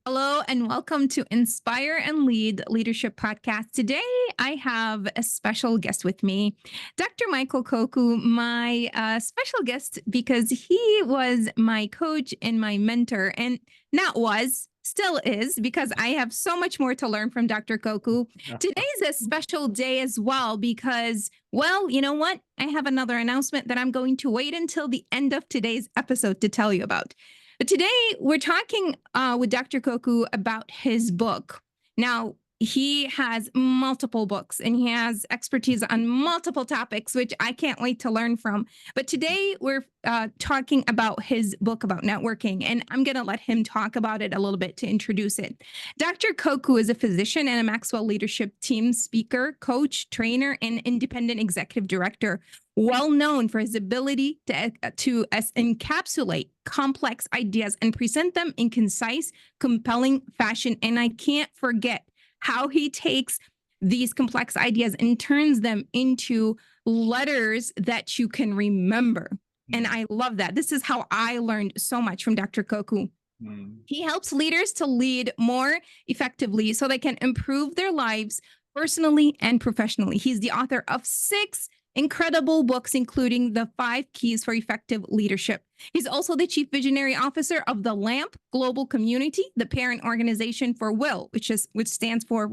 Hello and welcome to Inspire and Lead Leadership Podcast. Today, I have a special guest with me, Dr. Michael Koku, my special guest because he was my coach and my mentor, and not was, still is, because I have so much more to learn from Dr. Koku. Today's a special day as well because, well, you know what? I have another announcement that I'm going to wait until the end of today's episode to tell you about. But today we're talking with Dr. Koku about his book. Now, he has multiple books and he has expertise on multiple topics, which I can't wait to learn from. But today we're talking about his book about networking, and I'm going to let him talk about it a little bit to introduce it. Dr. Koku is a physician and a Maxwell Leadership Team speaker, coach, trainer, and independent executive director, well known for his ability to encapsulate complex ideas and present them in concise, compelling fashion. And I can't forget how he takes these complex ideas and turns them into letters that you can remember. And I love that. This is how I learned so much from Dr. Koku. He helps leaders to lead more effectively so they can improve their lives personally and professionally. He's the author of 6 incredible books, including The 5 Keys for Effective Leadership. He's also the Chief Visionary Officer of the LAMP Global Community, the parent organization for WILL, which stands for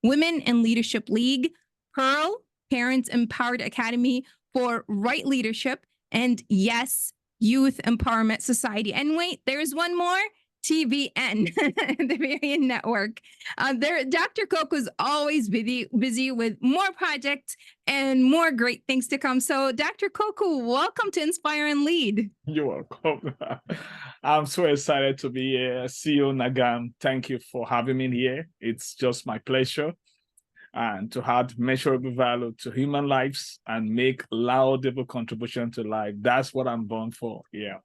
Women in Leadership League, PEARL, Parents Empowered Academy for Right Leadership, and yes, Youth Empowerment Society. And wait, there's one more. TVN, the Varian Network. Dr. Koku is always busy with more projects and more great things to come. So, Dr. Koku, welcome to Inspire and Lead. You're welcome. I'm so excited to be here. CEO Nagam, thank you for having me here. It's just my pleasure. And to add measurable value to human lives and make laudable contribution to life. That's what I'm born for. Yeah.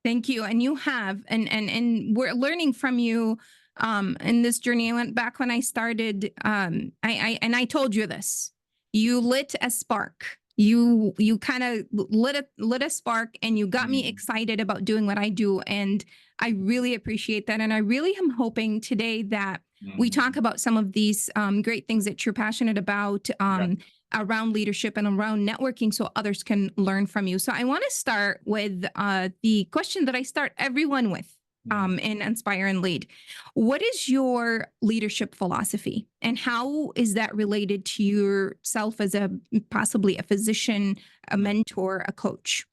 Thank you. And you have, and we're learning from you in this journey. I went back when I started. I told you this. You lit a spark. You kind of lit a spark, and you got me excited about doing what I do. And I really appreciate that. And I really am hoping today that we talk about some of these great things that you're passionate about. Around leadership and around networking so others can learn from you. So I want to start with the question that I start everyone with in Inspire and Lead. What is your leadership philosophy, and how is that related to yourself as possibly a physician, a mentor, a coach?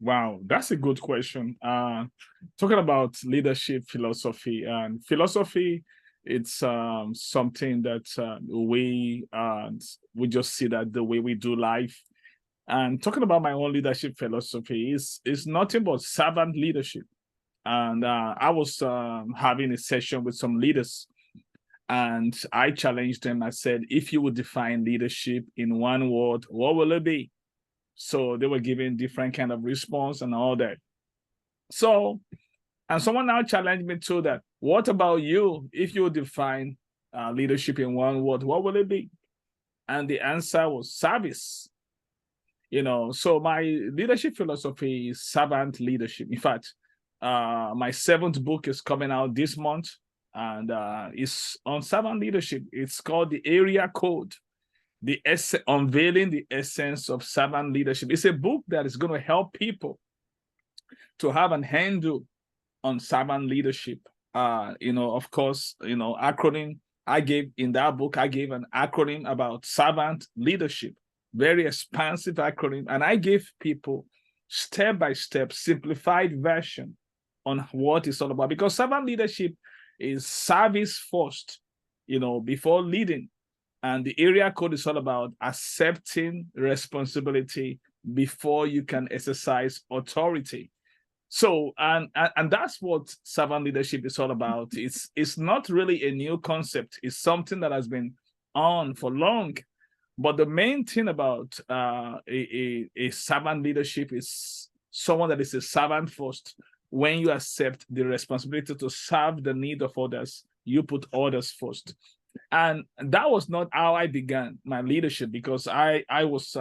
Wow, that's a good question. Talking about leadership philosophy, and philosophy, it's something that we just see that the way we do life. And talking about my own leadership philosophy is nothing but servant leadership. And I was having a session with some leaders, and I challenged them. I said, if you would define leadership in one word, what will it be? So they were giving different kind of response and all that. So, and someone now challenged me to that. What about you? If you define leadership in one word, what will it be? And the answer was service. So my leadership philosophy is servant leadership. In fact, my 7th book is coming out this month, and it's on servant leadership. It's called The Area Code, Unveiling the Essence of Servant Leadership. It's a book that is going to help people to have an handle on servant leadership. Of course, acronym. I gave in that book, I gave an acronym about servant leadership, very expansive acronym. And I gave people step-by-step simplified version on what it's all about, because servant leadership is service first, before leading. And the area code is all about accepting responsibility before you can exercise authority. So, and that's what servant leadership is all about. It's not really a new concept. It's something that has been on for long. But the main thing about a servant leadership is someone that is a servant first. When you accept the responsibility to serve the need of others, you put others first. And that was not how I began my leadership, because I was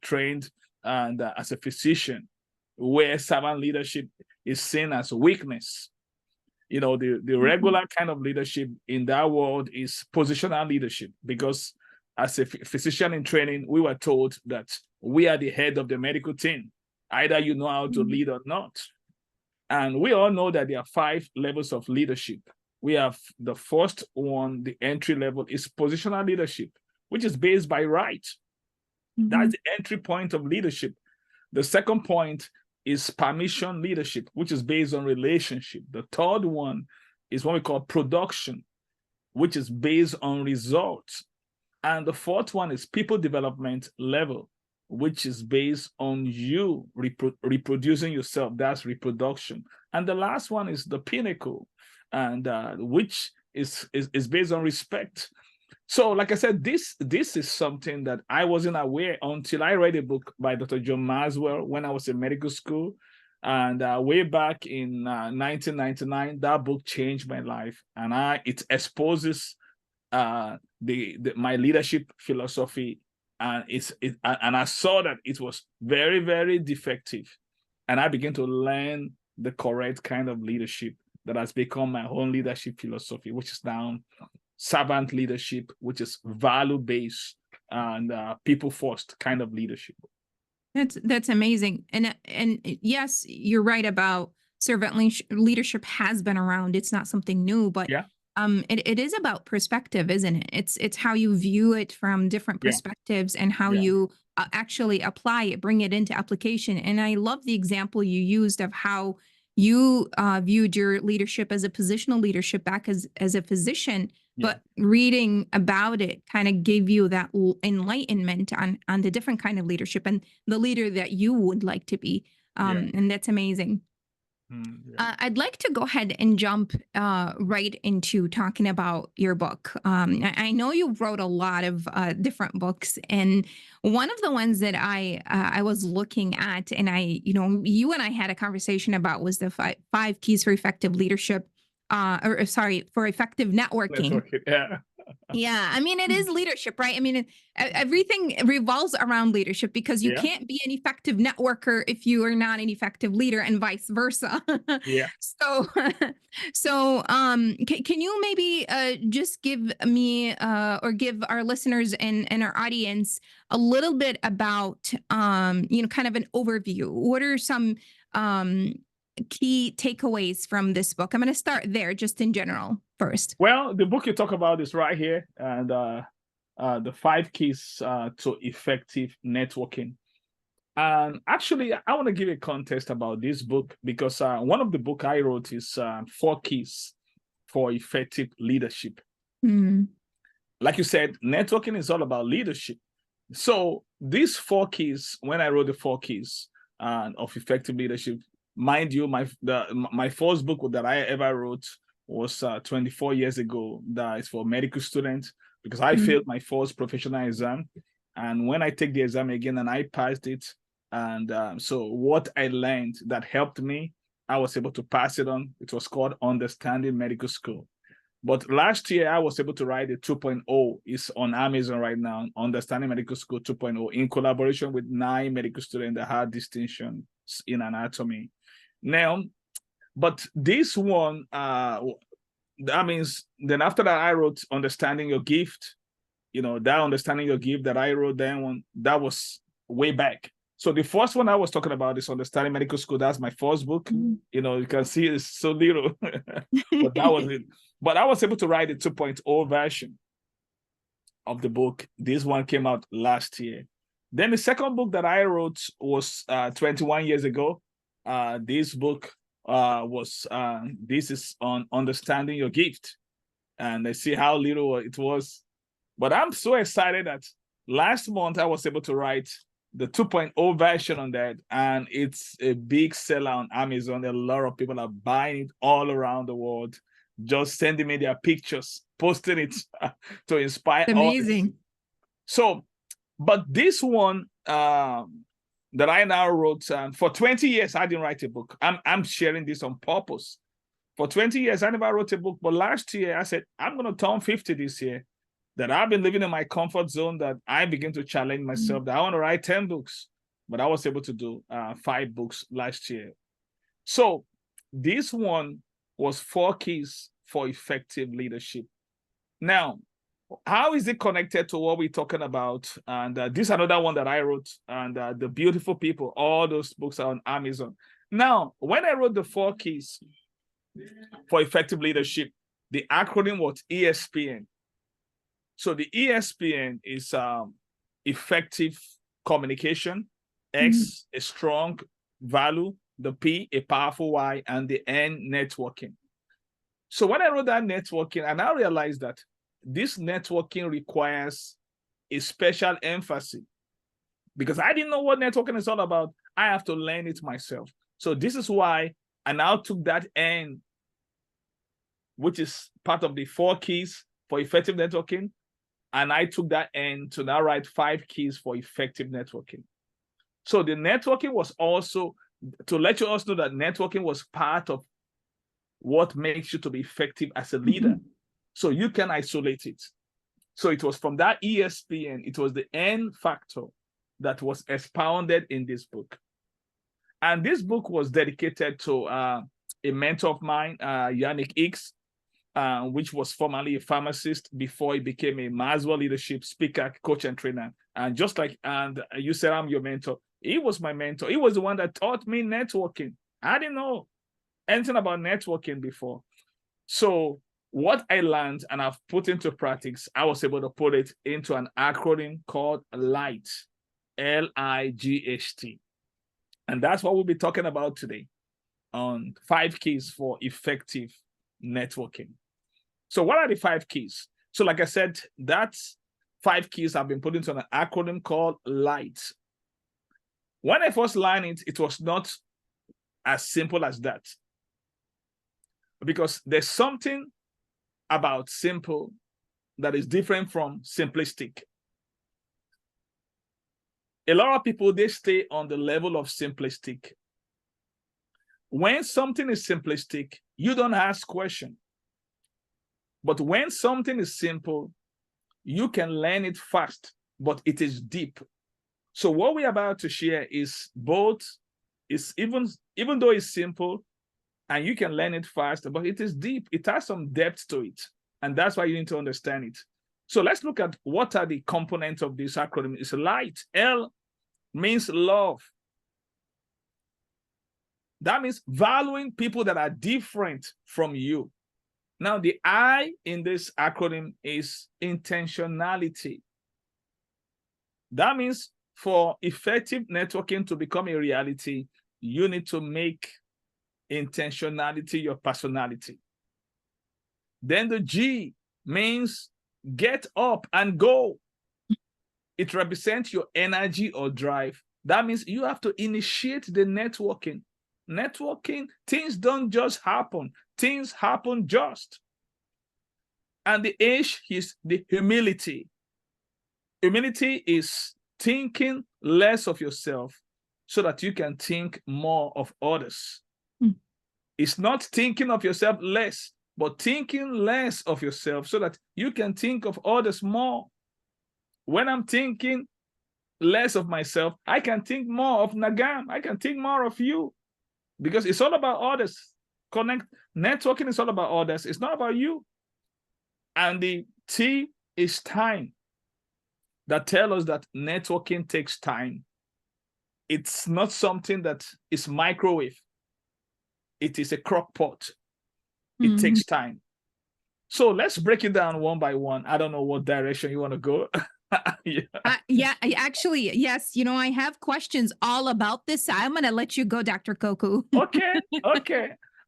trained and as a physician, where servant leadership is seen as weakness. The regular kind of leadership in that world is positional leadership, because as a physician in training, we were told that we are the head of the medical team. Either you know how to lead or not. And we all know that there are 5 levels of leadership. We have the first one, the entry level, is positional leadership, which is based by right. That's the entry point of leadership. The second point is permission leadership, which is based on relationship. The third one is what we call production, which is based on results. And the fourth one is people development level, which is based on you reproducing yourself. That's reproduction. And the last one is the pinnacle, and which is based on respect. So, like I said, this is something that I wasn't aware until I read a book by Dr. John Maswell when I was in medical school. And way back in 1999, that book changed my life, and it exposes my leadership philosophy, and and I saw that it was very, very defective, and I began to learn the correct kind of leadership that has become my own leadership philosophy, which is now servant leadership, which is value-based and people-first kind of leadership. That's amazing. And yes, you're right about servant leadership has been around. It's not something new, but yeah. It is about perspective, isn't it? It's how you view it from different perspectives and how you actually apply it, bring it into application. And I love the example you used of how you viewed your leadership as a positional leadership back as a physician, but reading about it kind of gave you that enlightenment on the different kind of leadership and the leader that you would like to be. And that's amazing. I'd like to go ahead and jump right into talking about your book. I know you wrote a lot of different books, and one of the ones that I was looking at, and you and I had a conversation about, was the five keys for effective leadership, for effective networking. Yeah, I mean, it is leadership, right? I mean, everything revolves around leadership, because you can't be an effective networker if you are not an effective leader, and vice versa. So, can you maybe just give me or give our listeners and our audience a little bit about kind of an overview? What are some key takeaways from this book? I'm going to start there, just in general first. Well, the book you talk about is right here, and the 5 keys to effective networking. And actually, I want to give a context about this book, because one of the book I wrote is 4 keys for effective leadership. Like you said, networking is all about leadership. So these 4 keys, when I wrote the 4 keys of effective leadership, mind you, my first book that I ever wrote was 24 years ago. That is for medical students, because I failed my first professional exam. And when I take the exam again and I passed it, and so what I learned that helped me, I was able to pass it on. It was called Understanding Medical School. But last year, I was able to write a 2.0. It's on Amazon right now, Understanding Medical School 2.0, in collaboration with 9 medical students that had distinctions in anatomy. Now, but this one, that means then after that, I wrote Understanding Your Gift. That Understanding Your Gift that I wrote, that was way back. So the first one I was talking about is Understanding Medical School. That's my first book. You can see it's so little, but that was it. But I was able to write a 2.0 version of the book. This one came out last year. Then the second book that I wrote was 21 years ago. This book this is on Understanding Your Gift. And I see how little it was. But I'm so excited that last month I was able to write the 2.0 version on that, and it's a big seller on Amazon. A lot of people are buying it all around the world, just sending me their pictures, posting it to inspire amazing others. So, but this one that I now wrote, for 20 years I didn't write a book. I'm sharing this on purpose. For 20 years I never wrote a book, but last year I said I'm going to turn 50 this year. That I've been living in my comfort zone, that I begin to challenge myself, that I want to write 10 books, but I was able to do 5 books last year. So this one, was 4 keys for effective leadership. Now, how is it connected to what we're talking about? And this is another one that I wrote, and The Beautiful People, all those books are on Amazon. Now, when I wrote the 4 keys for effective leadership, the acronym was ESPN. So the ESPN is effective communication, X, a strong value, the P, a powerful Y, and the N, networking. So when I wrote that networking, and I realized that this networking requires a special emphasis because I didn't know what networking is all about. I have to learn it myself. So this is why I now took that N, which is part of the 4 keys for effective networking, and I took that N to now write 5 keys for effective networking. So the networking was also, to let you also know that networking was part of what makes you to be effective as a leader. So you can isolate it. So it was from that ESPN, it was the N factor that was expounded in this book. And this book was dedicated to a mentor of mine, Yannick Hicks, which was formerly a pharmacist before he became a Maswell leadership speaker, coach, and trainer. And just like, and you said, I'm your mentor. He was my mentor. He was the one that taught me networking. I didn't know anything about networking before. So what I learned and I've put into practice, I was able to put it into an acronym called LIGHT, LIGHT. And that's what we'll be talking about today on 5 keys for effective networking. So what are the 5 keys? So like I said, that's 5 keys have been put into an acronym called LIGHT. When I first learned it, it was not as simple as that. Because there's something about simple that is different from simplistic. A lot of people, they stay on the level of simplistic. When something is simplistic, you don't ask questions. But when something is simple, you can learn it fast, but it is deep. So what we're about to share is both, is even though it's simple and you can learn it fast, but it is deep. It has some depth to it. And that's why you need to understand it. So let's look at what are the components of this acronym. It's LIGHT. L means love. That means valuing people that are different from you. Now, the I in this acronym is intentionality. That means for effective networking to become a reality, you need to make intentionality your personality. Then the G means get up and go. It represents your energy or drive. That means you have to initiate the networking. Networking, things don't just happen. Things happen just. And the H is the humility. Humility is thinking less of yourself so that you can think more of others. It's not thinking of yourself less, but thinking less of yourself so that you can think of others more. When I'm thinking less of myself, I can think more of Nagam. I can think more of you because it's all about others. Networking is all about others. It's not about you. And the T is time. That tells us that networking takes time. It's not something that is microwave. It is a crock pot. It takes time. So let's break it down one by one. I don't know what direction you want to go. Actually, yes. You know, I have questions all about this. I'm going to let you go, Dr. Koku.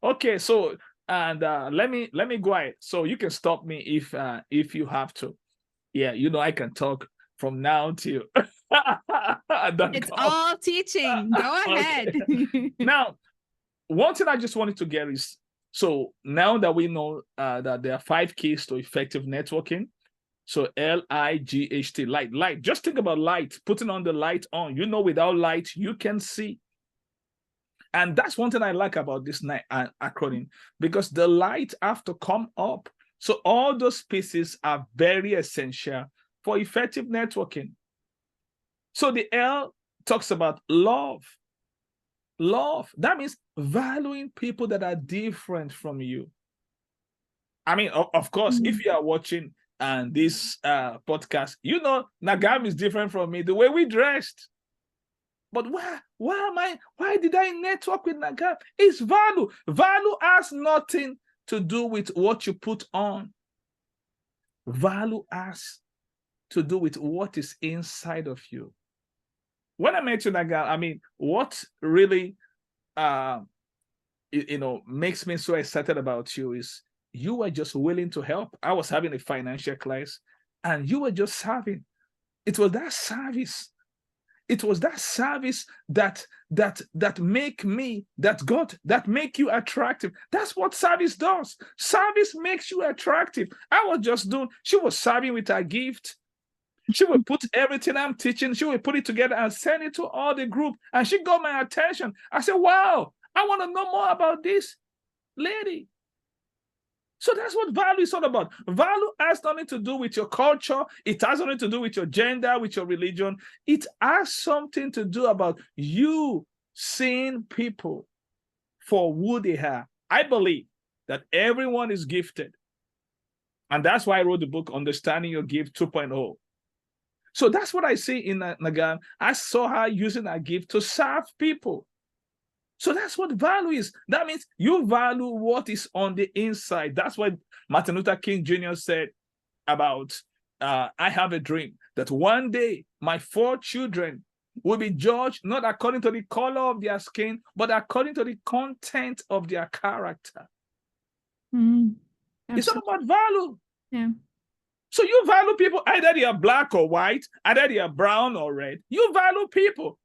Okay. So, and let me go ahead. So you can stop me if you have to. Yeah, you know, I can talk from now till it's all teaching. Go ahead. Now, one thing I just wanted to get is, so now that we know that there are 5 keys to effective networking, so LIGHT, light. Just think about light, putting on the light on. You know, without light, you can see. And that's one thing I like about this acronym, because the light have to come up. So all those pieces are very essential for effective networking. So the L talks about love. Love, that means valuing people that are different from you. I mean, of course, Mm. if you are watching this podcast, you know Nagam is different from me, the way we dressed. But why did I network with Nagam? It's value. Value has nothing to do with what you put on. Value has to do with what is inside of you. When I met you, Nagam, I mean, what really makes me so excited about you is you were just willing to help. I was having a financial crisis and you were just serving. It was that service. It was that service that make me, that God, that make you attractive. That's what service does. Service makes you attractive. I was just doing, she was serving with her gift. She would put everything I'm teaching, she would put it together and send it to all the group. And she got my attention. I said, wow, I want to know more about this lady. So that's what value is all about. Value has nothing to do with your culture. It has nothing to do with your gender, with your religion. It has something to do about you seeing people for who they are. I believe that everyone is gifted. And that's why I wrote the book, Understanding Your Gift 2.0. So that's what I see in Nagam. I saw her using her gift to serve people. So that's what value is. That means you value what is on the inside. That's what Martin Luther King Jr. said about, I have a dream that one day my 4 children will be judged not according to the color of their skin, but according to the content of their character. It's all about value. Yeah. So you value people, either they are black or white, either they are brown or red. You value people.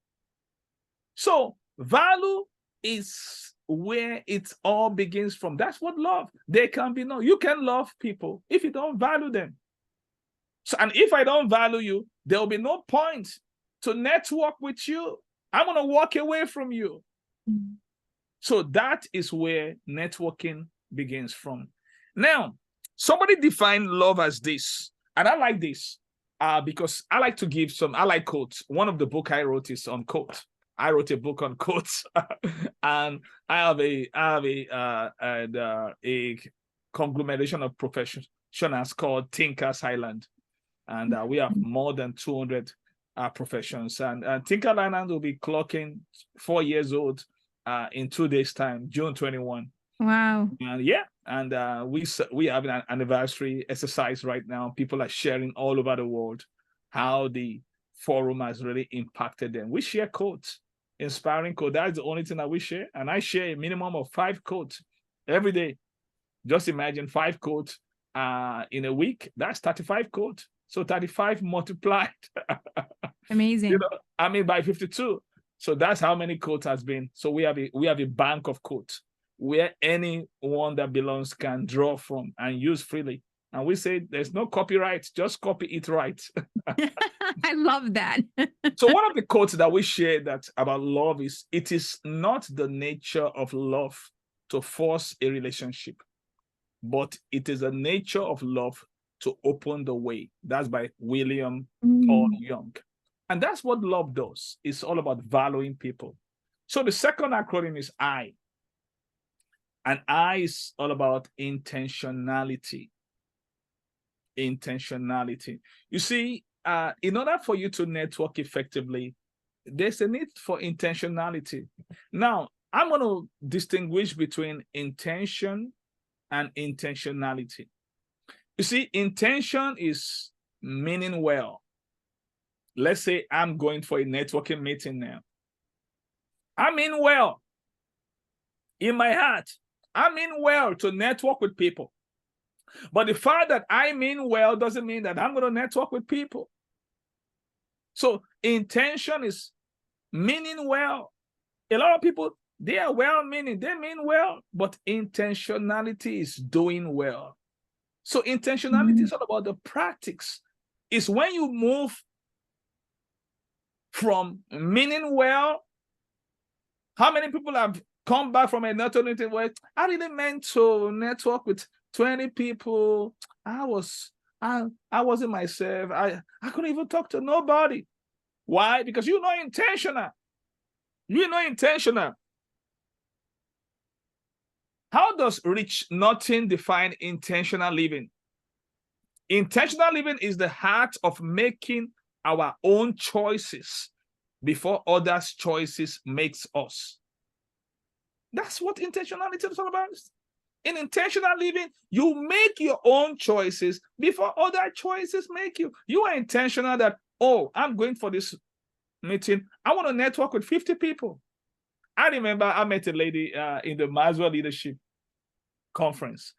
So value is where it all begins from. That's what love. There can be no, you can love people if you don't value them. So, and if I don't value you, there will be no point to network with you. I'm going to walk away from you. Mm-hmm. So that is where networking begins from. Now, somebody defined love as this, and I like this because I like to give I like quotes. One of the book I wrote is on quote. I wrote a book on quotes, and I have a conglomeration of professionals called Thinkers Island, and we have more than 200 professions. And Thinkers Island will be clocking 4 years old in 2 days' time, June 21. Wow. Yeah, and we have an anniversary exercise right now. People are sharing all over the world how the forum has really impacted them. We share quotes. Inspiring quote. That's the only thing that we share. And I share a minimum of 5 quotes every day. Just imagine 5 quotes in a week. That's 35 quotes. So 35 multiplied. Amazing. I mean, by 52. So that's how many quotes has been. So we have a bank of quotes where anyone that belongs can draw from and use freely. And we say there's no copyright, just copy it right. I love that. So one of the quotes that we share that about love is, it is not the nature of love to force a relationship, but it is the nature of love to open the way. That's by William Paul Young. And that's what love does. It's all about valuing people. So the second acronym is I. And I is all about intentionality. Intentionality. You see, in order for you to network effectively, there's a need for intentionality. Now, I'm going to distinguish between intention and intentionality. You see, intention is meaning well. Let's say I'm going for a networking meeting now. I mean well. In my heart, I mean well to network with people. But the fact that I mean well doesn't mean that I'm going to network with people. So intention is meaning well. A lot of people, they are well-meaning, they mean well, but intentionality is doing well. So intentionality is all about the practice. It's when you move from meaning well. How many people have come back from a networking where I didn't meant to network with 20 people. I wasn't myself. I couldn't even talk to nobody. Why? Because you're not intentional. You're not intentional. How does Rich Norton define intentional living? Intentional living is the heart of making our own choices before others' choices makes us. That's what intentionality is all about. In intentional living, you make your own choices before other choices make you. You are intentional that, oh, I'm going for this meeting. I want to network with 50 people. I remember I met a lady in the Maswell Leadership Conference.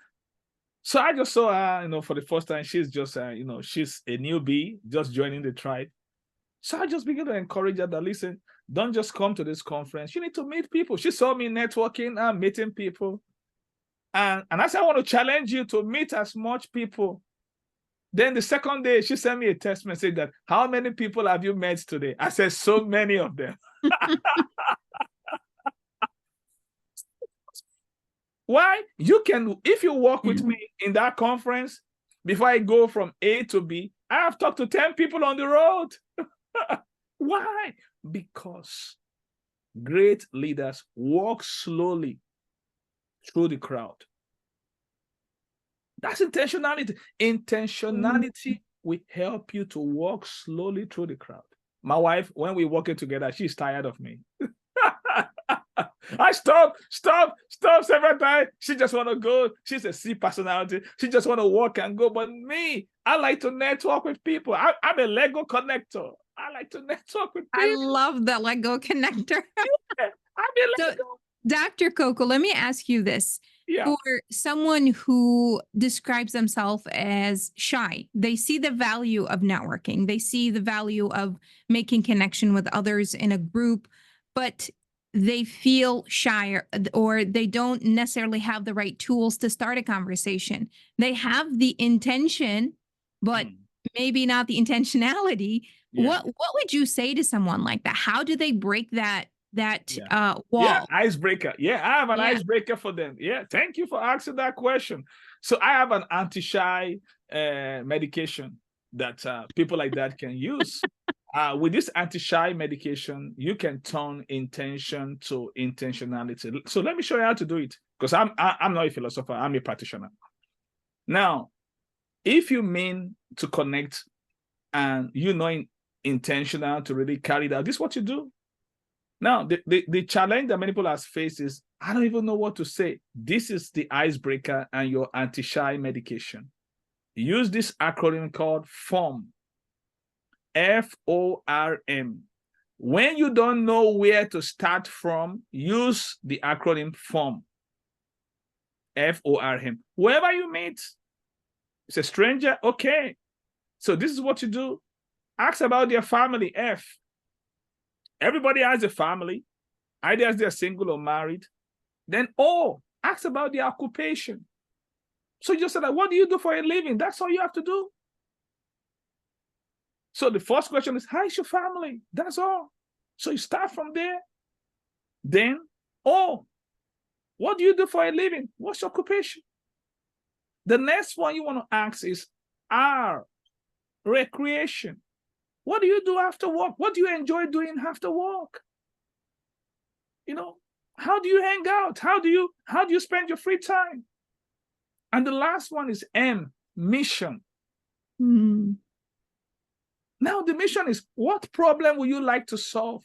So I just saw her, for the first time. She's just, she's a newbie, just joining the tribe. So I just began to encourage her that, listen, don't just come to this conference. You need to meet people. She saw me networking and meeting people. And I said, I want to challenge you to meet as much people. Then the second day, she sent me a text message that, how many people have you met today? I said, so many of them. Why? You can, if you walk with me in that conference, before I go from A to B, I have talked to 10 people on the road. Why? Because great leaders walk slowly through the crowd. That's intentionality. Intentionality will help you to walk slowly through the crowd. My wife, when we're walking together, she's tired of me. I stop several times. She just want to go. She's a C personality. She just want to walk and go. But me, I like to network with people. I'm a Lego connector. I like to network with people. I love the Lego connector. I'm a Lego. So, Dr. Koku, let me ask you this. Yeah. For someone who describes themselves as shy, they see the value of networking. They see the value of making connection with others in a group, but they feel shy or they don't necessarily have the right tools to start a conversation. They have the intention, but maybe not the intentionality. Yeah. What would you say to someone like that? How do they break that wall? Yeah, icebreaker. Yeah, I have an icebreaker for them. Yeah, thank you for asking that question. So I have an anti-shy medication that people like that can use. With this anti-shy medication, you can turn intention to intentionality. So let me show you how to do it, because I'm not a philosopher, I'm a practitioner. Now, if you mean to connect and intentional to really carry it out, this is what you do. Now, the challenge that many people have faced is, I don't even know what to say. This is the icebreaker and your anti-shy medication. Use this acronym called FORM. FORM. When you don't know where to start from, use the acronym FORM. FORM. Whoever you meet, it's a stranger, okay. So this is what you do. Ask about their family, F. Everybody has a family, either as they're single or married. Then O, ask about their occupation. So you just say, what do you do for a living? That's all you have to do. So the first question is, how is your family? That's all. So you start from there. Then, O, what do you do for a living? What's your occupation? The next one you want to ask is R, recreation. What do you do after work? What do you enjoy doing after work? How do you hang out? How do you spend your free time? And the last one is M, mission. Now the mission is, what problem would you like to solve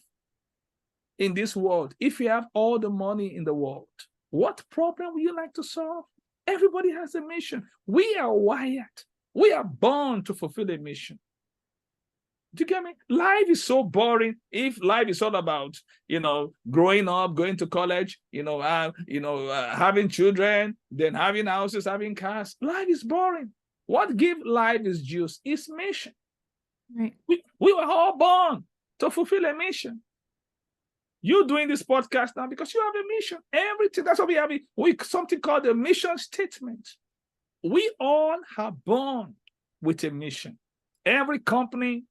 in this world? If you have all the money in the world, what problem would you like to solve? Everybody has a mission. We are wired. We are born to fulfill a mission. Do you get me? Life is so boring. If life is all about, growing up, going to college, having children, then having houses, having cars, life is boring. What gives life its juice is mission. Right. We were all born to fulfill a mission. You're doing this podcast now because you have a mission. Everything, that's what we have. Something called a mission statement. We all are born with a mission. Every company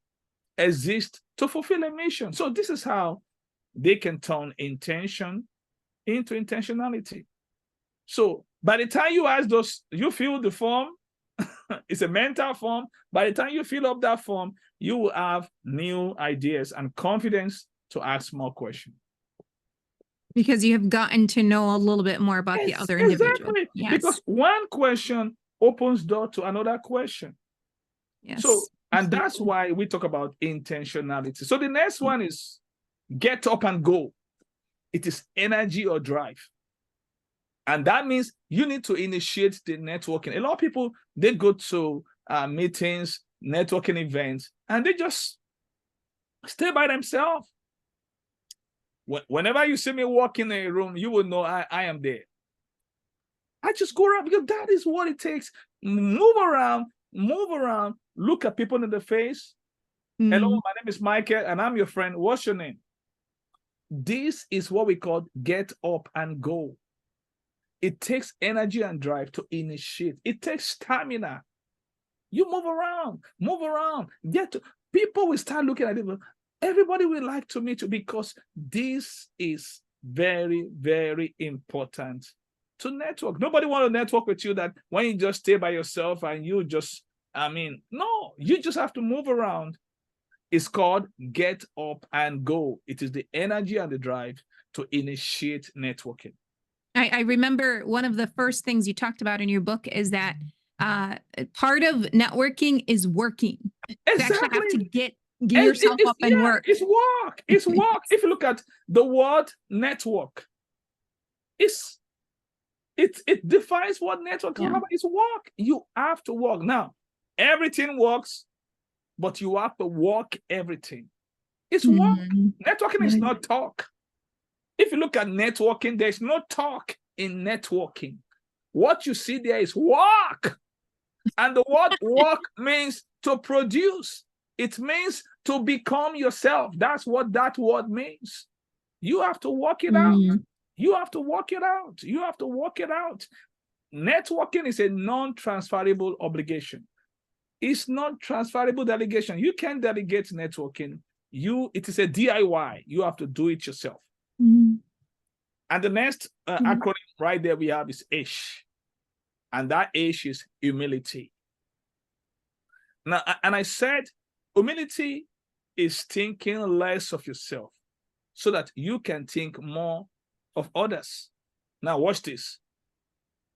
exist to fulfill a mission. So this is how they can turn intention into intentionality. So by the time you fill the form, it's a mental form. By the time you fill up that form, you will have new ideas and confidence to ask more questions. Because you have gotten to know a little bit more about the other individual. Exactly. Yes. Because one question opens door to another question. So, Yes. and that's why we talk about intentionality. So the next one is get up and go. It is energy or drive. And that means you need to initiate the networking. A lot of people, they go to meetings, networking events, and they just stay by themselves. Whenever you see me walk in a room, you will know I am there. I just go around because that is what it takes. Move around, look at people in the face. Hello, my name is Michael, and I'm your friend. What's your name? This is what we call get up and go. It takes energy and drive to initiate. It takes stamina. You move around. People will start looking at it. Everybody will like to meet you because this is very, very important to network. Nobody want to network with you that when you just stay by yourself and you just, no, you just have to move around. It's called get up and go. It is the energy and the drive to initiate networking. I remember one of the first things you talked about in your book is that part of networking is working. Exactly. You actually have to get yourself up and work. It's work. It's work. If you look at the word network, it defines what network is all about. It's work. You have to work. Now, everything works, but you have to work everything. It's work. Networking is not talk. If you look at networking, there's no talk in networking. What you see there is work. And the word work means to produce. It means to become yourself. That's what that word means. You have to work it out. You have to work it out. You have to work it out. Networking is a non-transferable obligation. It's not transferable delegation. You can't delegate networking. It is a DIY. You have to do it yourself. And the next acronym right there we have is H. And that H is humility. Now, and I said, humility is thinking less of yourself so that you can think more of others. Now, watch this.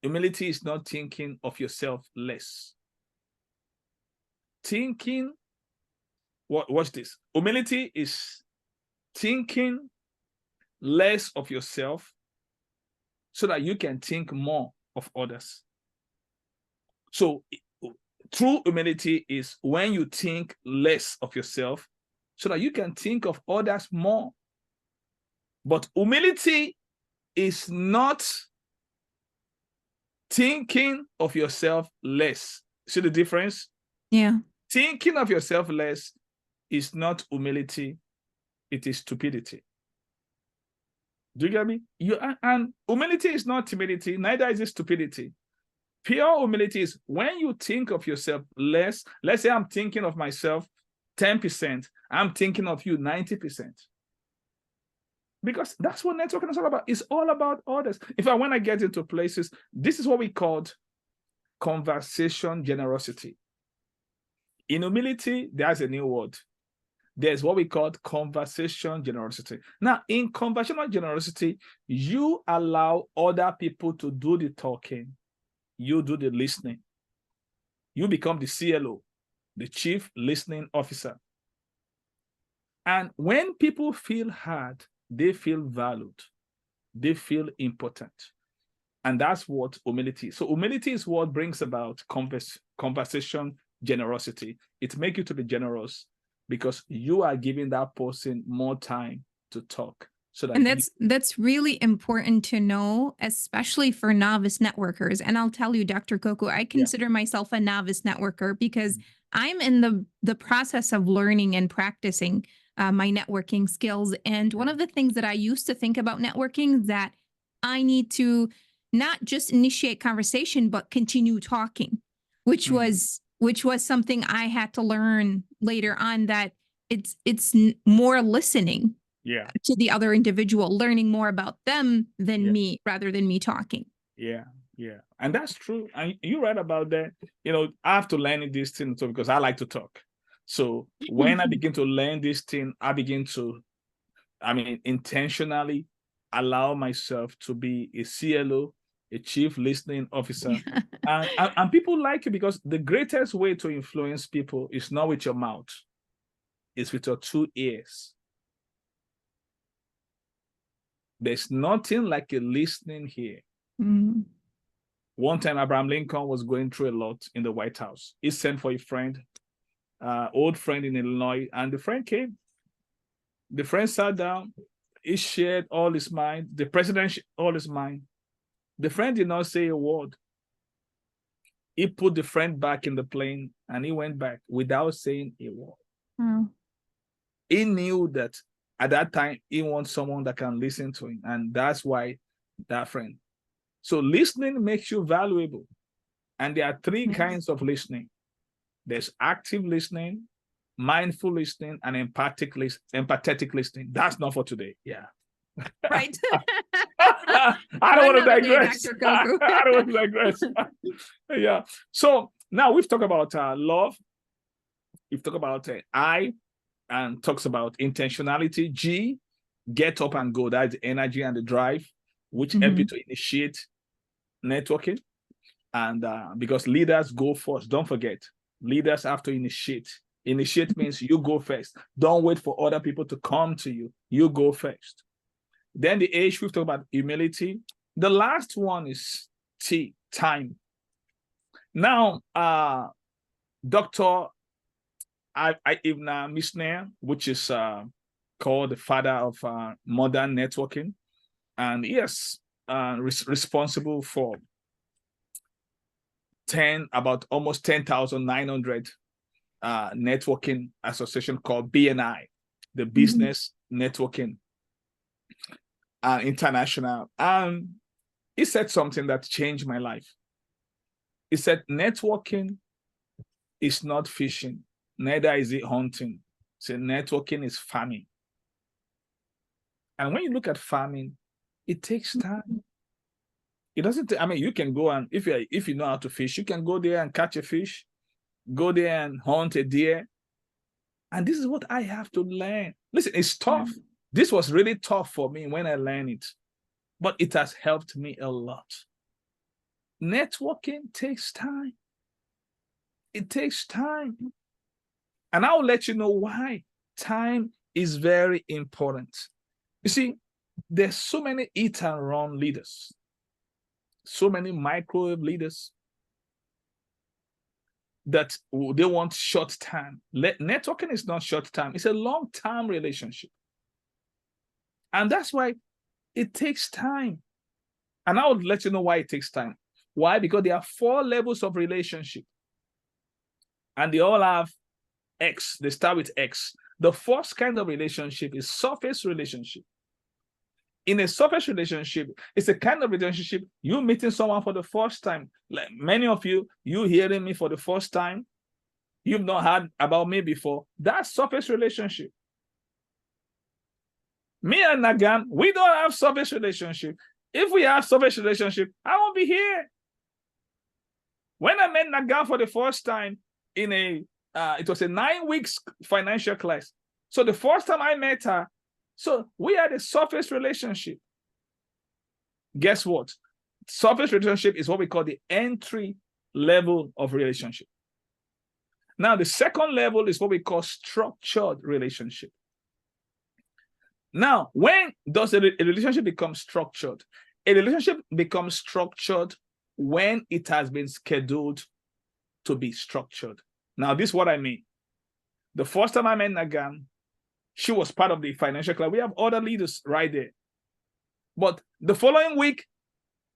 Humility is not thinking of yourself less. Watch this. Humility is thinking less of yourself so that you can think more of others. So true humility is when you think less of yourself so that you can think of others more. But humility is not thinking of yourself less. See the difference? Yeah. Thinking of yourself less is not humility, it is stupidity. Do you get me? And humility is not timidity, neither is it stupidity. Pure humility is when you think of yourself less. Let's say I'm thinking of myself 10%. I'm thinking of you 90%. Because that's what networking is all about. It's all about others. In fact, when I get into places, this is what we called conversation generosity. In humility, there's a new word. There's what we call conversation generosity. Now, in conversational generosity, you allow other people to do the talking. You do the listening. You become the CLO, the Chief Listening Officer. And when people feel heard, they feel valued. They feel important. And that's what humility is. So humility is what brings about conversation generosity. It makes you to be generous because you are giving that person more time to talk. So that and that's really important to know, especially for novice networkers. And I'll tell you, Dr. Koku, I consider myself a novice networker because I'm in the process of learning and practicing my networking skills. And one of the things that I used to think about networking is that I need to not just initiate conversation, but continue talking, which was something I had to learn later on, that it's more listening to the other individual, learning more about them than me, rather than me talking. Yeah. And that's true. And you're right about that. I have to learn this thing too because I like to talk. So when I begin to learn this thing, I begin to, intentionally allow myself to be a CLO, a chief listening officer. And people like it because the greatest way to influence people is not with your mouth, it's with your 2 ears. There's nothing like a listening ear. Mm. One time, Abraham Lincoln was going through a lot in the White House. He sent for a friend, old friend in Illinois, and the friend came. The friend sat down. He shared all his mind. The president shared all his mind. The friend did not say a word. He put the friend back in the plane, and he went back without saying a word. Wow. He knew that at that time, he wants someone that can listen to him, and that's why that friend. So listening makes you valuable. And there are 3 kinds of listening. There's active listening, mindful listening, and empathetic listening. That's not for today. Yeah. Right. I don't want to digress. Dr. Koku. I don't want to digress. Yeah. So now we've talked about love. We've talked about I, and talks about intentionality. G, get up and go. That's the energy and the drive, which help you to initiate networking. And because leaders go first, don't forget, leaders have to initiate. Initiate means you go first. Don't wait for other people to come to you. You go first. Then the H, we've talked about humility. The last one is T, time. Now, Dr. Ibn Misner, which is called the father of modern networking, and he is responsible for about almost 10,900 networking association called BNI, the Business Networking International. And he said something that changed my life. He said, networking is not fishing, neither is it hunting. So networking is farming. And when you look at farming, it takes time. It doesn't, I mean, you can go and, if you know how to fish, you can go there and catch a fish, go there and hunt a deer. And this is what I have to learn. Listen, it's tough. This was really tough for me when I learned it, but it has helped me a lot. Networking takes time. It takes time. And I'll let you know why. Time is very important. You see, there's so many eat and run leaders, so many microwave leaders that they want short time. Networking is not short time. It's a long-term relationship. And that's why it takes time. And I would let you know why it takes time. Why? Because there are 4 levels of relationship. And they all have X. They start with X. The first kind of relationship is surface relationship. In a surface relationship, it's a kind of relationship you meeting someone for the first time. Like many of you hearing me for the first time, you've not heard about me before. That's surface relationship. Me and Nagam, we don't have surface relationship. If we have surface relationship, I won't be here. When I met Nagam for the first time in it was a 9 weeks financial class. So the first time I met her, so we had a surface relationship. Guess what? Surface relationship is what we call the entry level of relationship. Now, the second level is what we call structured relationship. Now, when does a relationship become structured? A relationship becomes structured when it has been scheduled to be structured. Now, this is what I mean. The first time I met Nagam, she was part of the financial class. We have other leaders right there. But the following week,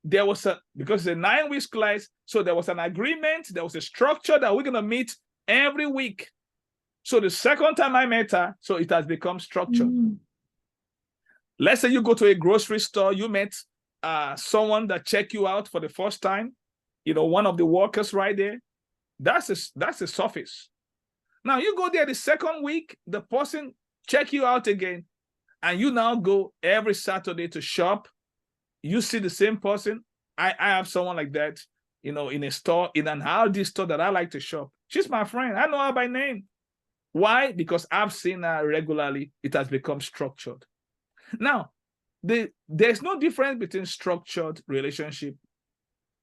there was because it's a 9 weeks class, so there was an agreement, there was a structure that we're going to meet every week. So the second time I met her, so it has become structured. Let's say you go to a grocery store, you met someone that checked you out for the first time, one of the workers right there. That's a surface. Now you go there the second week, the person check you out again, and you now go every Saturday to shop. You see the same person. I have someone like that, in a store, in an Aldi store that I like to shop. She's my friend. I know her by name. Why? Because I've seen her regularly. It has become structured. Now, There's no difference between structured relationship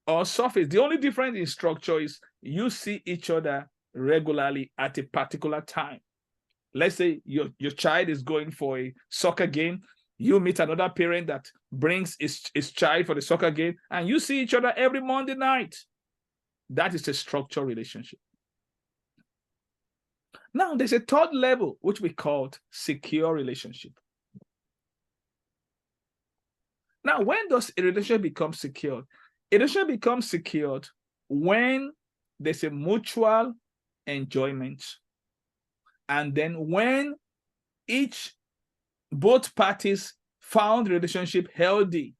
or surface. The only difference in structure is you see each other regularly at a particular time. Let's say your child is going for a soccer game. You meet another parent that brings his child for the soccer game, and you see each other every Monday night. That is a structured relationship. Now, there's a third level, which we call secure relationship. Now, when does a relationship become secured? A relationship becomes secured when there's a mutual enjoyment. And then when both parties found the relationship healthy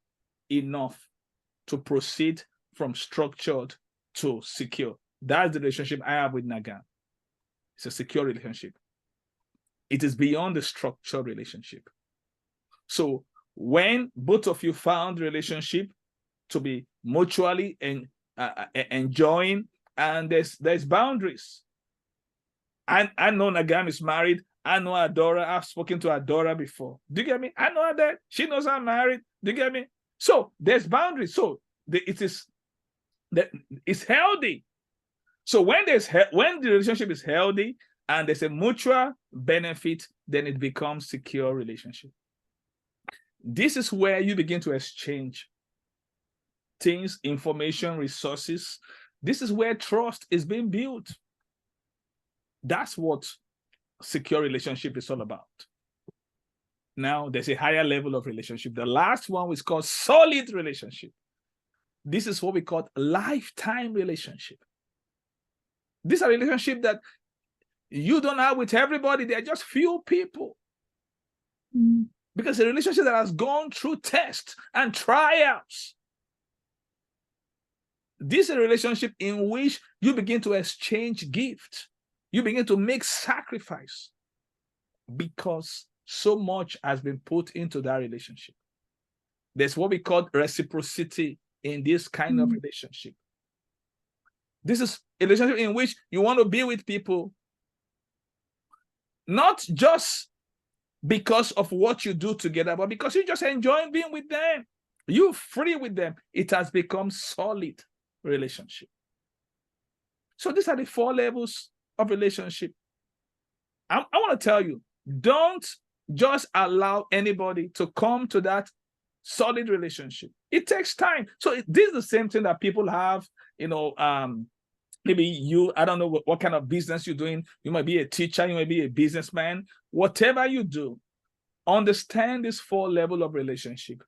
enough to proceed from structured to secure. That's the relationship I have with Nagan. It's a secure relationship. It is beyond the structured relationship. So when both of you found the relationship to be mutually enjoying, and there's boundaries. I know Nagam is married. I know Adora. I've spoken to Adora before. Do you get me? I know her that. She knows I'm married. Do you get me? So there's boundaries. So it's healthy. So when the relationship is healthy and there's a mutual benefit, then it becomes secure relationship. This is where you begin to exchange things, information, resources. This is where trust is being built. That's what secure relationship is all about. Now, there's a higher level of relationship. The last one is called solid relationship. This is what we call lifetime relationship. These are relationships that you don't have with everybody. They're just few people. Because a relationship that has gone through tests and trials. This is a relationship in which you begin to exchange gifts. You begin to make sacrifice because so much has been put into that relationship. There's what we call reciprocity in this kind of relationship. This is a relationship in which you want to be with people, not just because of what you do together, but because you just enjoy being with them. You're free with them. It has become solid relationship. So these are the 4 levels of relationship. I want to tell you, don't just allow anybody to come to that solid relationship. It takes time. So this is the same thing that people have, maybe you, I don't know what kind of business you're doing. You might be a teacher, you might be a businessman. Whatever you do, understand this 4 level of relationship.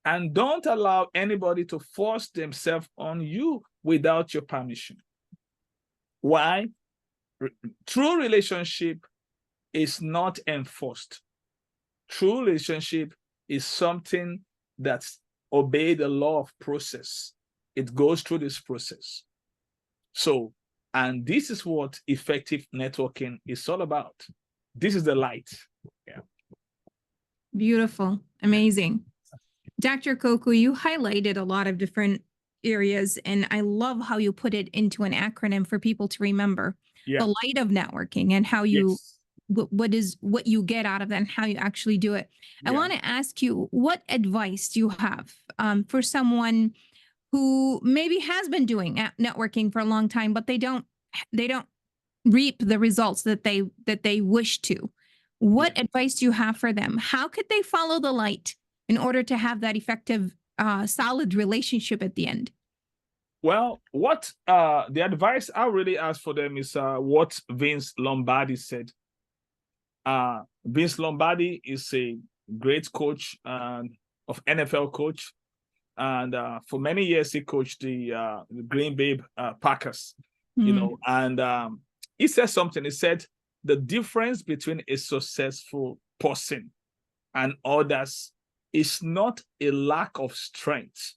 And don't allow anybody to force themselves on you without your permission. Why? True relationship is not enforced. True relationship is something that's obeyed the law of process. It goes through this process. So, and this is what effective networking is all about. This is the light. Yeah. Beautiful. Amazing. Dr. Koku, you highlighted a lot of different areas, and I love how you put it into an acronym for people to remember. Yeah. The light of networking and how you, what you get out of that and how you actually do it. Yeah. I want to ask you, what advice do you have for someone who maybe has been doing networking for a long time, but they don't reap the results that they wish to? What advice do you have for them? How could they follow the light in order to have that effective, solid relationship at the end? Well, what the advice I really ask for them is what Vince Lombardi said. Vince Lombardi is a great coach of NFL coach, and for many years he coached the Green Bay Packers. And he said something. He said the difference between a successful person and others is not a lack of strength,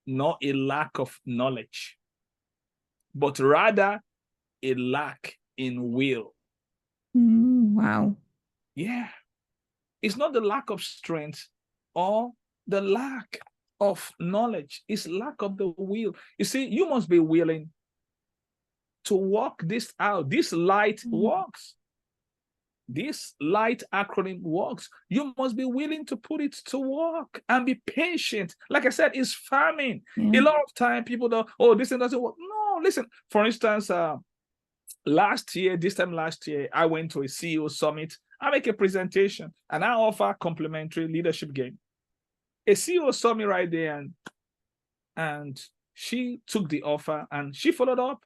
nor a lack of knowledge, but rather a lack in will. Wow. Yeah. It's not the lack of strength or the lack of knowledge. It's lack of the will. You see, you must be willing to walk this out. This light works. this light acronym works, you must be willing to put it to work and be patient. Like I said, it's farming. A lot of time people don't, oh, this thing doesn't work. No, listen, for instance, this time last year, I went to a CEO summit. I make a presentation and I offer complimentary leadership game. A CEO saw me right there and she took the offer and she followed up.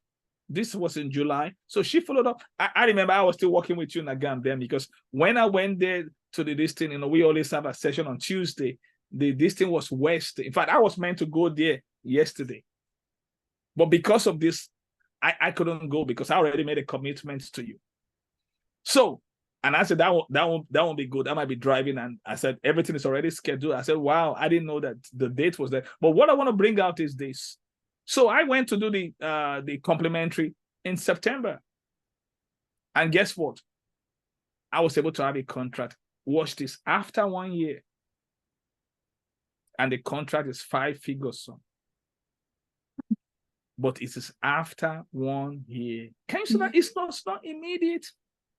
This was in July. So she followed up. I remember I was still working with you, Nagam, then, because when I went there to the this thing, we always have a session on Tuesday. This thing was West. In fact, I was meant to go there yesterday. But because of this, I couldn't go because I already made a commitment to you. So, and I said, that won't be good. I might be driving. And I said, everything is already scheduled. I said, wow, I didn't know that the date was there. But what I want to bring out is this. So I went to do the complimentary in September. And guess what? I was able to have a contract. Watch this, after 1 year. And the contract is 5 figures. But it is after 1 year. Can you see that? It's not immediate.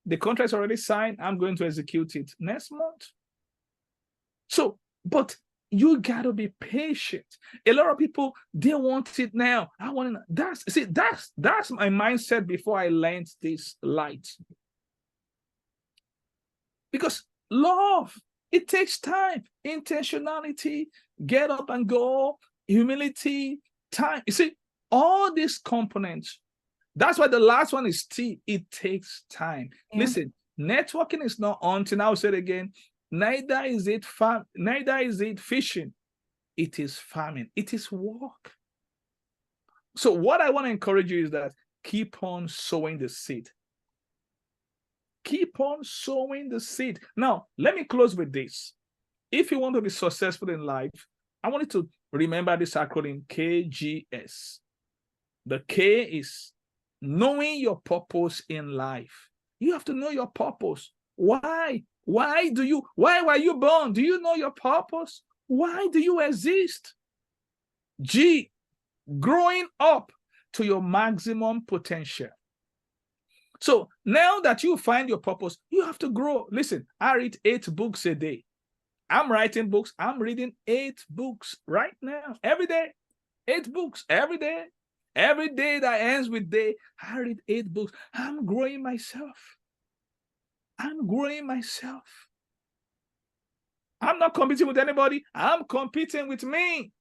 The contract is already signed. I'm going to execute it next month. So, but you gotta be patient. A lot of people, they want it now. I want to. That's my mindset before I learned this light. Because love, it takes time, intentionality, get up and go, humility, time. You see, all these components. That's why the last one is T. It takes time. Yeah. Listen, networking is not hunting. I'll say it again. Neither is it fishing. It is farming. It is work. So what I want to encourage you is that keep on sowing the seed. Keep on sowing the seed. Now, let me close with this. If you want to be successful in life, I want you to remember this acronym KGS. The K is knowing your purpose in life. You have to know your purpose. Why? Why were you born? Do you know your purpose? Why do you exist? G, growing up to your maximum potential. So now that you find your purpose, you have to grow. Listen, I read 8 books a day. I'm writing books. I'm reading 8 books right now, every day. 8 books every day. Every day that ends with day, I read 8 books. I'm growing myself. I'm growing myself. I'm not competing with anybody. I'm competing with me,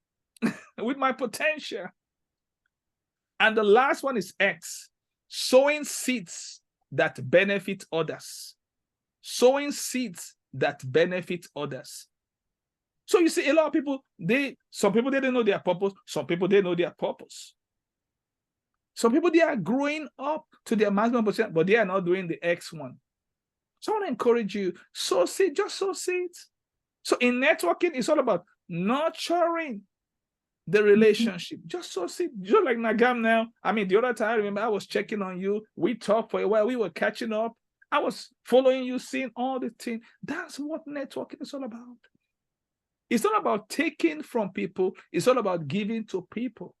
with my potential. And the last one is X, sowing seeds that benefit others. Sowing seeds that benefit others. So you see, a lot of people, some people, they don't know their purpose. Some people, they know their purpose. Some people, they are growing up to their maximum potential, but they are not doing the X one. So I want to encourage you, sow seed, just sow seeds. So in networking, it's all about nurturing the relationship. Just sow seed. Just like Nagam now. I mean, the other time, I remember I was checking on you. We talked for a while. We were catching up. I was following you, seeing all the things. That's what networking is all about. It's not about taking from people. It's all about giving to people.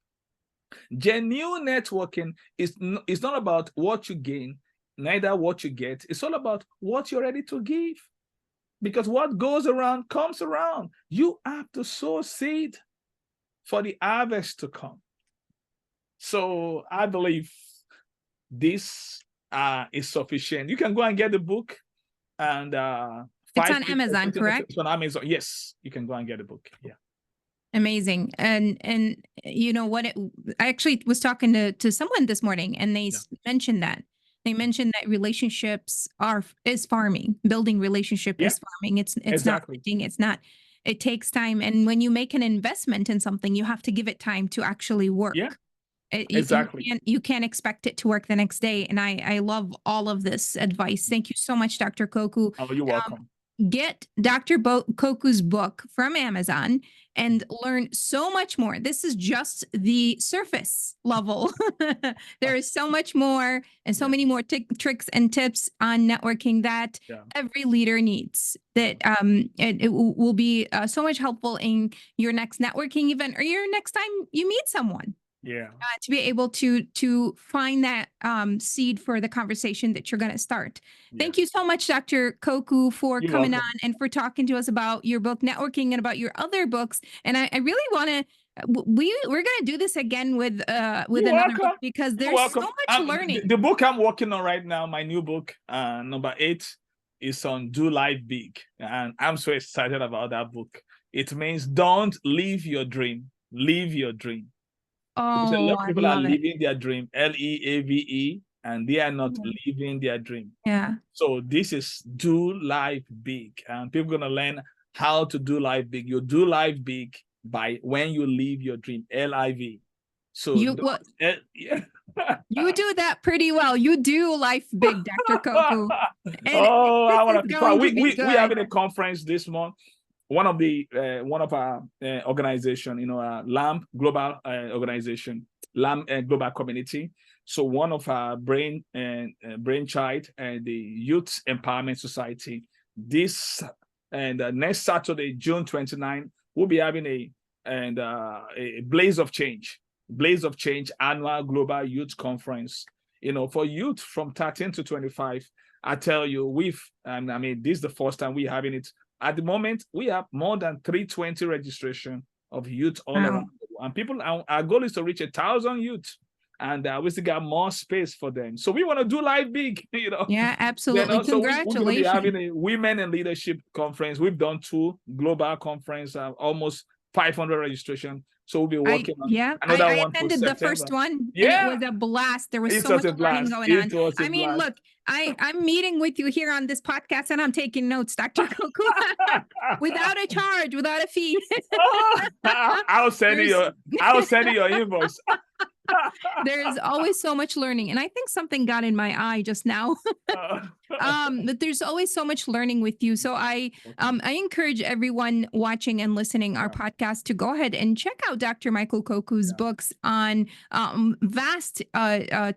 Genuine networking is not about what you gain, neither what you get. It's all about what you're ready to give. Because what goes around comes around. You have to sow seed for the harvest to come. So I believe this is sufficient. You can go and get the book, and it's on Amazon, correct? It's on Amazon. Yes, you can go and get the book. Yeah. Amazing. And you know what, I actually was talking to someone this morning, and they mentioned that. They mentioned that relationships is farming. Building relationship is farming. It's exactly. Not hunting. It's not. It takes time. And when you make an investment in something, you have to give it time to actually work. Yeah. Exactly. You can't expect it to work the next day. And I love all of this advice. Thank you so much, Dr. Koku. Oh, you're welcome. Get Dr. Koku's book from Amazon and learn so much more. This is just the surface level. There is so much more and so many more tricks and tips on networking that every leader needs. That it will be so much helpful in your next networking event or your next time you meet someone. Yeah. to be able to find that seed for the conversation that you're going to start. Yeah. Thank you so much, Dr. Koku, for You're coming on welcome. and for talking to us about your book, Networking, and about your other books. And I really want to. We're going to do this again with You're another book welcome. because You're there's so welcome. much learning. The book I'm working on right now, my new book, number 8, is on Do Life Big. And I'm so excited about that book. It means don't leave your dream. Live your dream. Because a Oh, lot of I people are love it. living their dream, LEAVE, and they are not Yeah. living their dream. Yeah. So this is Do Life Big. And people are going to learn how to do life big. You do life big by when you live your dream, LIV. So You what yeah. you do that pretty well. You do life big, Dr. Koku. And Oh, I this want is to be proud. going to be We good. having a conference this month. One of our organization, LAMP Global Organization, LAMP Global Community. So one of our brainchild and the Youth Empowerment Society. This and next Saturday, June 29, we'll be having a Blaze of Change annual global youth conference. For youth from 13 to 25. I tell you, this is the first time we're having it. At the moment, we have more than 320 registration of youth all Wow. around the world. And people, our goal is to reach 1,000 youth. And we still got more space for them. So we want to do life big, Yeah, Then absolutely. also we're going to be Congratulations. having a women in leadership conference. We've done 2 global conference, almost 500 registration. So we'll be working on another I one for attended the September. first one and it Yeah, was a blast. There was it so was much a learning blast. going It on. was a I mean, blast. look, I'm meeting with you here on this podcast and I'm taking notes, Dr. Koku, without a charge, without a fee. I'll send you There's your invoice. there's always so much learning. And I think something got in my eye just now. But there's always so much learning with you. So I encourage everyone watching and listening our podcast to go ahead and check out Dr. Michael Koku's books on vast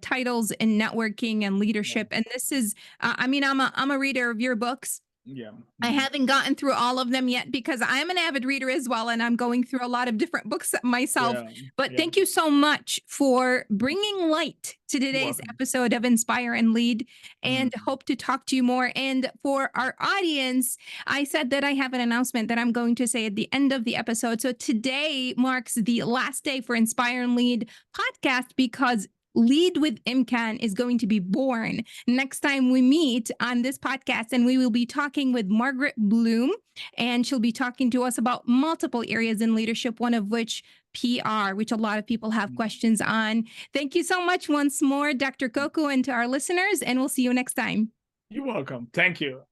titles in networking and leadership. And this is, I'm a reader of your books. Yeah. I haven't gotten through all of them yet because I'm an avid reader as well, and I'm going through a lot of different books myself. Yeah. But Yeah. thank you so much for bringing light to today's welcome. episode of Inspire and Lead, and Mhm. hope to talk to you more. And for our audience, I said that I have an announcement that I'm going to say at the end of the episode. So today marks the last day for Inspire and Lead podcast because Lead with Imcan is going to be born next time we meet on this podcast. And we will be talking with Margaret Bloom, and she'll be talking to us about multiple areas in leadership, one of which PR, which a lot of people have questions on. Thank you so much once more, Dr. Koku, and to our listeners, and we'll see you next time. You're welcome. Thank you.